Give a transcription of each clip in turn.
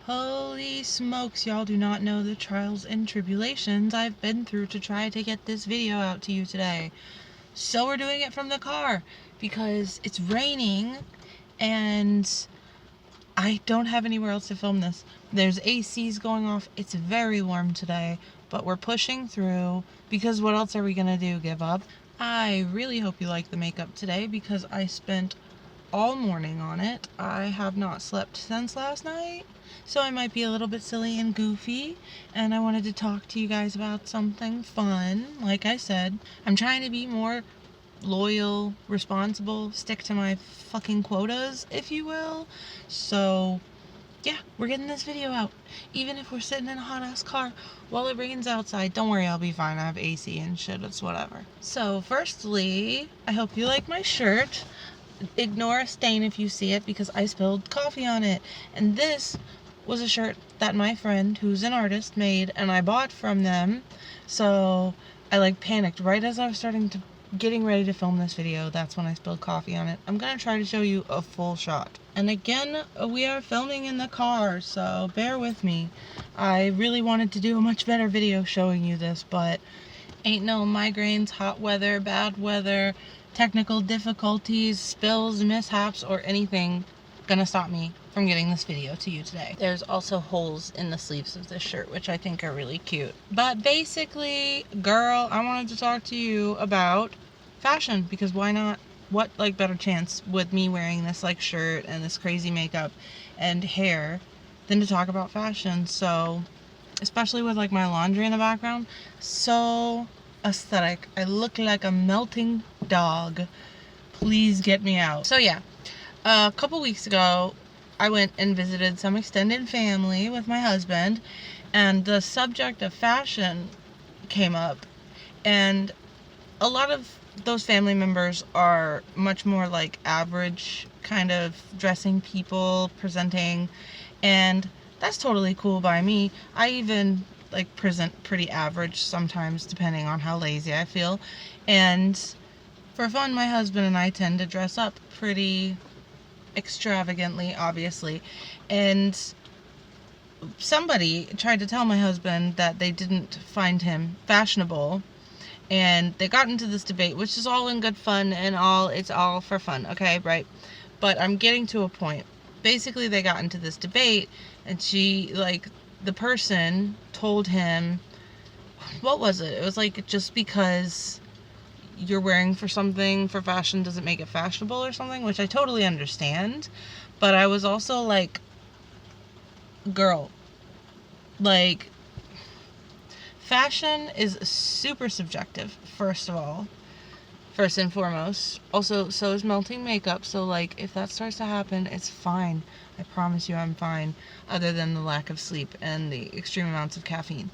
Holy smokes, y'all do not know the trials and tribulations I've been through to try to get this video out to you today. So we're doing it from the car because it's raining and I don't have anywhere else to film this. There's ACs going off. It's very warm today, but we're pushing through because what else are we gonna do? Give up? I really hope you like the makeup today because I spent all morning on it. I have not slept since last night, so I might be a little bit silly and goofy, and I wanted to talk to you guys about something fun. Like I said, I'm trying to be more loyal, responsible, stick to my fucking quotas, if you will. So yeah, we're getting this video out. Even if we're sitting in a hot ass car while it rains outside, don't worry, I'll be fine. I have AC and shit, it's whatever. So firstly, I hope you like my shirt. Ignore a stain if you see it because I spilled coffee on it. And this was a shirt that my friend, who's an artist, made and I bought from them. So I panicked right as I was getting ready to film this video. That's when I spilled coffee on it. I'm gonna try to show you a full shot. And again, we are filming in the car, so bear with me. I really wanted to do a much better video showing you this, but ain't no migraines, hot weather, bad weather, technical difficulties, spills, mishaps, or anything gonna stop me from getting this video to you today. There's also holes in the sleeves of this shirt, which I think are really cute. But basically, girl, I wanted to talk to you about fashion, because why not? What better chance with me wearing this shirt and this crazy makeup and hair than to talk about fashion? So, especially with my laundry in the background, so aesthetic. I look like a melting dog. Please get me out. So yeah, a couple weeks ago, I went and visited some extended family with my husband, and the subject of fashion came up, and a lot of those family members are much more average kind of dressing people, presenting, and that's totally cool by me. I even present pretty average sometimes depending on how lazy I feel. And for fun, my husband and I tend to dress up pretty extravagantly, obviously. And somebody tried to tell my husband that they didn't find him fashionable, and they got into this debate, which is all in good fun and it's all for fun, okay, right? But I'm getting to a point. Basically, they got into this debate, and the person told him, what was it? It was just because you're wearing something for fashion doesn't make it fashionable or something, which I totally understand. But I was also girl, fashion is super subjective, first and foremost. Also, so is melting makeup. So if that starts to happen, it's fine. I promise you I'm fine, other than the lack of sleep and the extreme amounts of caffeine.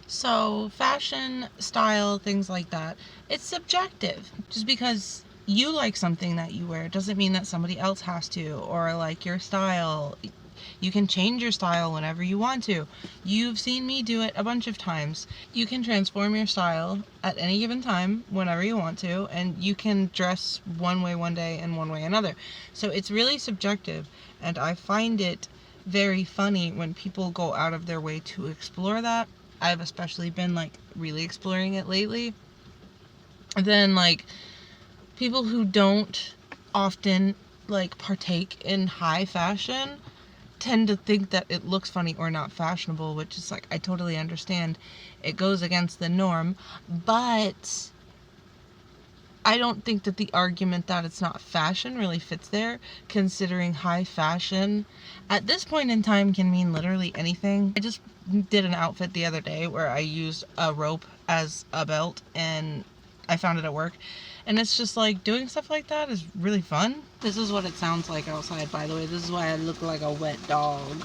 So fashion, style, things like that, it's subjective. Just because you like something that you wear doesn't mean that somebody else has to, or your style. You can change your style whenever you want to. You've seen me do it a bunch of times. You can transform your style at any given time, whenever you want to, and you can dress one way one day and one way another. So it's really subjective, and I find it very funny when people go out of their way to explore that. I've especially been really exploring it lately. Then people who don't often partake in high fashion tend to think that it looks funny or not fashionable, which is I totally understand. It goes against the norm, but I don't think that the argument that it's not fashion really fits there, considering high fashion at this point in time can mean literally anything. I just did an outfit the other day where I used a rope as a belt, and I found it at work. And it's just doing stuff like that is really fun. This is what it sounds like outside, by the way. This is why I look like a wet dog.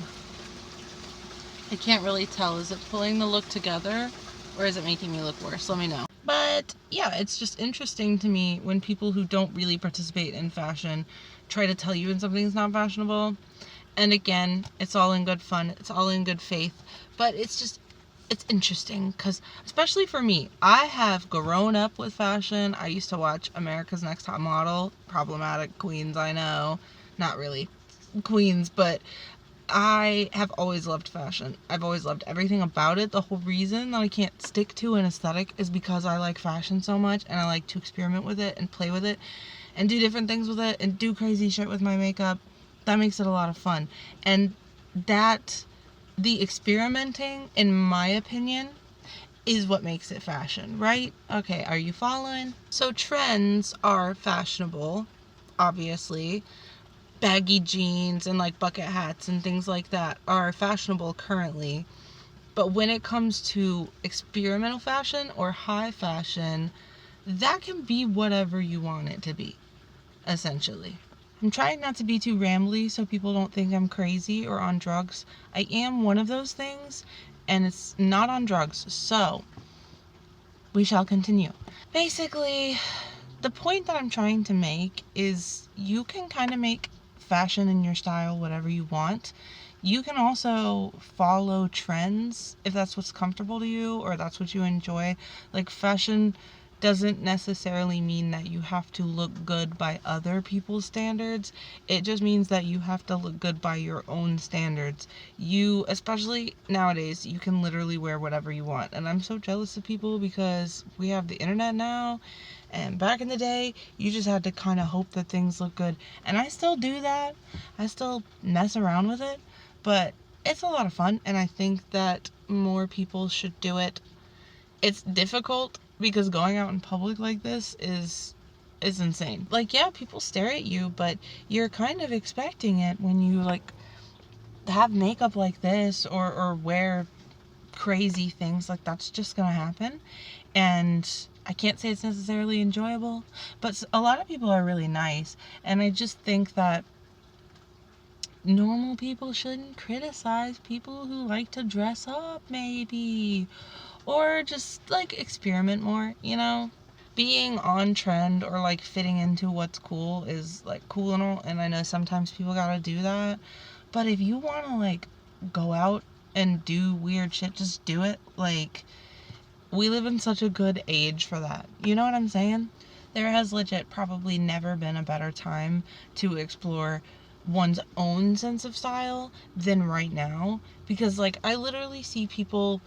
I can't really tell. Is it pulling the look together, or is it making me look worse? Let me know. But yeah, it's just interesting to me when people who don't really participate in fashion try to tell you when something's not fashionable. And again, it's all in good fun. It's all in good faith. But it's interesting because, especially for me, I have grown up with fashion. I used to watch America's Next Top Model. Problematic queens, I know. Not really queens, but I have always loved fashion. I've always loved everything about it. The whole reason that I can't stick to an aesthetic is because I like fashion so much, and I like to experiment with it and play with it and do different things with it and do crazy shit with my makeup. That makes it a lot of fun. And that, the experimenting, in my opinion, is what makes it fashion, right? Okay, are you following? So trends are fashionable, obviously. Baggy jeans and like bucket hats and things like that are fashionable currently. But when it comes to experimental fashion or high fashion, that can be whatever you want it to be, essentially. I'm trying not to be too rambly so people don't think I'm crazy or on drugs. I am one of those things, and it's not on drugs, so we shall continue. Basically, the point that I'm trying to make is you can kind of make fashion and your style whatever you want. You can also follow trends if that's what's comfortable to you or that's what you enjoy. Like, fashion doesn't necessarily mean that you have to look good by other people's standards. It just means that you have to look good by your own standards. You, especially nowadays, you can literally wear whatever you want. And I'm so jealous of people because we have the internet now. And back in the day, you just had to kind of hope that things look good. And I still do that. I still mess around with it. But it's a lot of fun. And I think that more people should do it. It's difficult because going out in public like this is insane. Like, yeah, people stare at you, but you're kind of expecting it when you like have makeup like this or wear crazy things. Like, that's just gonna happen. And I can't say it's necessarily enjoyable, but a lot of people are really nice. And I just think that normal people shouldn't criticize people who like to dress up, maybe, or just like experiment more, you know? Being on trend or like fitting into what's cool is like cool and all, and I know sometimes people gotta do that, but if you want to like go out and do weird shit, just do it. Like, we live in such a good age for that, you know what I'm saying? There has legit probably never been a better time to explore one's own sense of style than right now, because like I literally see people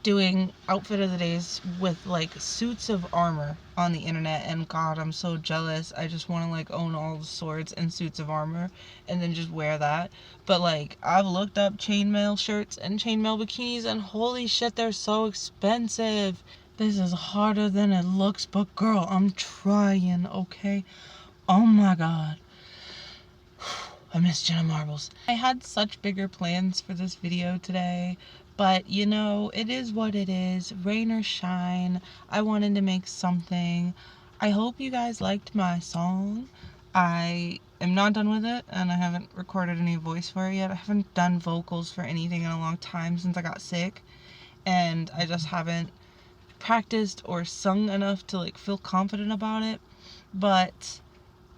doing outfit of the days with like suits of armor on the internet, and god, I'm so jealous. I just want to like own all the swords and suits of armor and then just wear that. But like, I've looked up chainmail shirts and chainmail bikinis, and holy shit, they're so expensive. This is harder than it looks, but girl, I'm trying, okay? Oh my god, I miss Jenna Marbles. I had such bigger plans for this video today, but you know, it is what it is. Rain or shine, I wanted to make something. I hope you guys liked my song. I am not done with it, and I haven't recorded any voice for it yet. I haven't done vocals for anything in a long time since I got sick, and I just haven't practiced or sung enough to like feel confident about it. But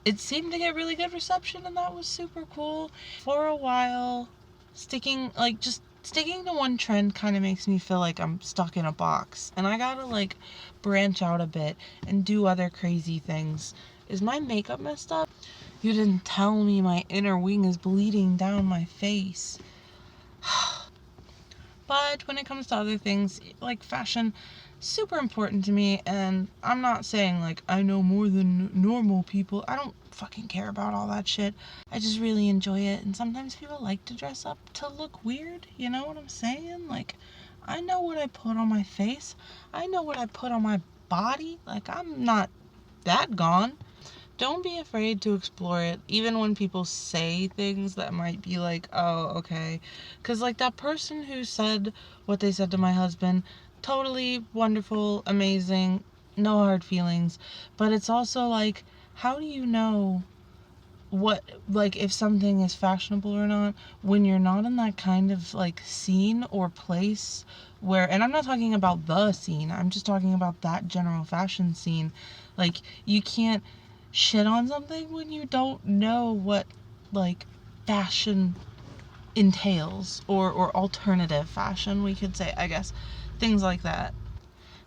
it seemed to get really good reception, and that was super cool. For a while, just sticking to one trend kind of makes me feel like I'm stuck in a box, and I gotta like branch out a bit and do other crazy things. Is my makeup messed up? You didn't tell me my inner wing is bleeding down my face. But when it comes to other things, like fashion, super important to me, and I'm not saying like I know more than normal people. I don't fucking care about all that shit. I just really enjoy it, and sometimes people like to dress up to look weird, you know what I'm saying? Like, I know what I put on my face. I know what I put on my body. Like, I'm not that gone. Don't be afraid to explore it, even when people say things that might be like, oh, okay. Because, like, that person who said what they said to my husband, totally wonderful, amazing, no hard feelings. But it's also like, how do you know what, like, if something is fashionable or not when you're not in that kind of, like, scene or place where, and I'm not talking about the scene, I'm just talking about that general fashion scene. Like, you can't shit on something when you don't know what like fashion entails, or alternative fashion, we could say, I guess, things like that.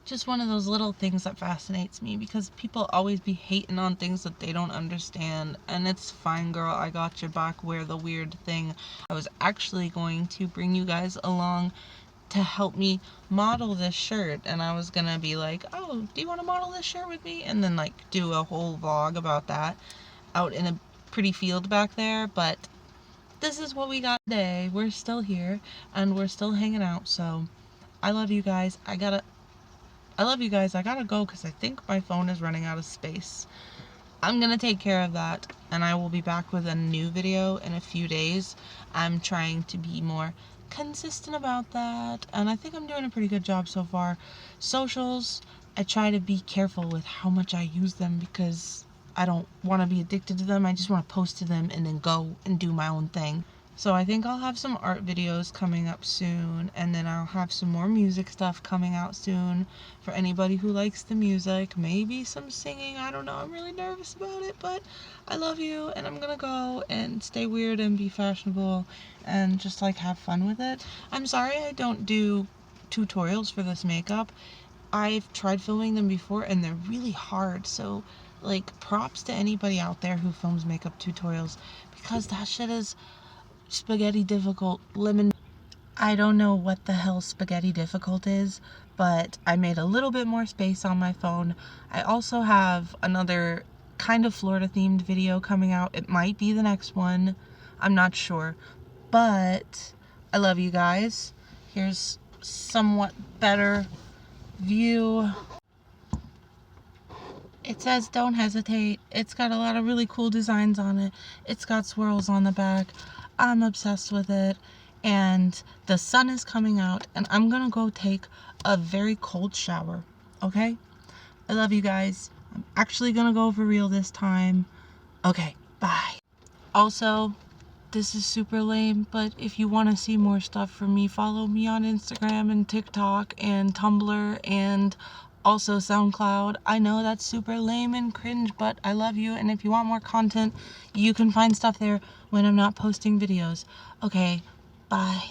just one of those little things that fascinates me, because people always be hating on things that they don't understand, and it's fine, girl, I got your back. Wear the weird thing. I was actually going to bring you guys along to help me model this shirt, and I was gonna be like, oh, do you want to model this shirt with me, and then like do a whole vlog about that out in a pretty field back there. But this is what we got today. We're still here and we're still hanging out. So I love you guys. I gotta go because I think my phone is running out of space. I'm gonna take care of that, and I will be back with a new video in a few days. I'm trying to be more consistent about that, and I think I'm doing a pretty good job so far. Socials, I try to be careful with how much I use them, because I don't want to be addicted to them. I just want to post to them and then go and do my own thing. So I think I'll have some art videos coming up soon, and then I'll have some more music stuff coming out soon for anybody who likes the music. Maybe some singing, I don't know. I'm really nervous about it, but I love you, and I'm gonna go and stay weird and be fashionable and just like have fun with it. I'm sorry I don't do tutorials for this makeup. I've tried filming them before and they're really hard, so like props to anybody out there who films makeup tutorials, because that shit is spaghetti difficult. I don't know what the hell spaghetti difficult is, but I made a little bit more space on my phone. I also have another kind of Florida themed video coming out. It might be the next one, I'm not sure, but I love you guys. Here's somewhat better view. It says don't hesitate. It's got a lot of really cool designs on it. It's got swirls on the back. I'm obsessed with it. And the sun is coming out, and I'm gonna go take a very cold shower. Okay? I love you guys. I'm actually gonna go for real this time. Okay, bye. Also, this is super lame, but if you want to see more stuff from me, follow me on Instagram and TikTok and Tumblr and also SoundCloud. I know that's super lame and cringe, but I love you, and if you want more content, you can find stuff there when I'm not posting videos. Okay, bye.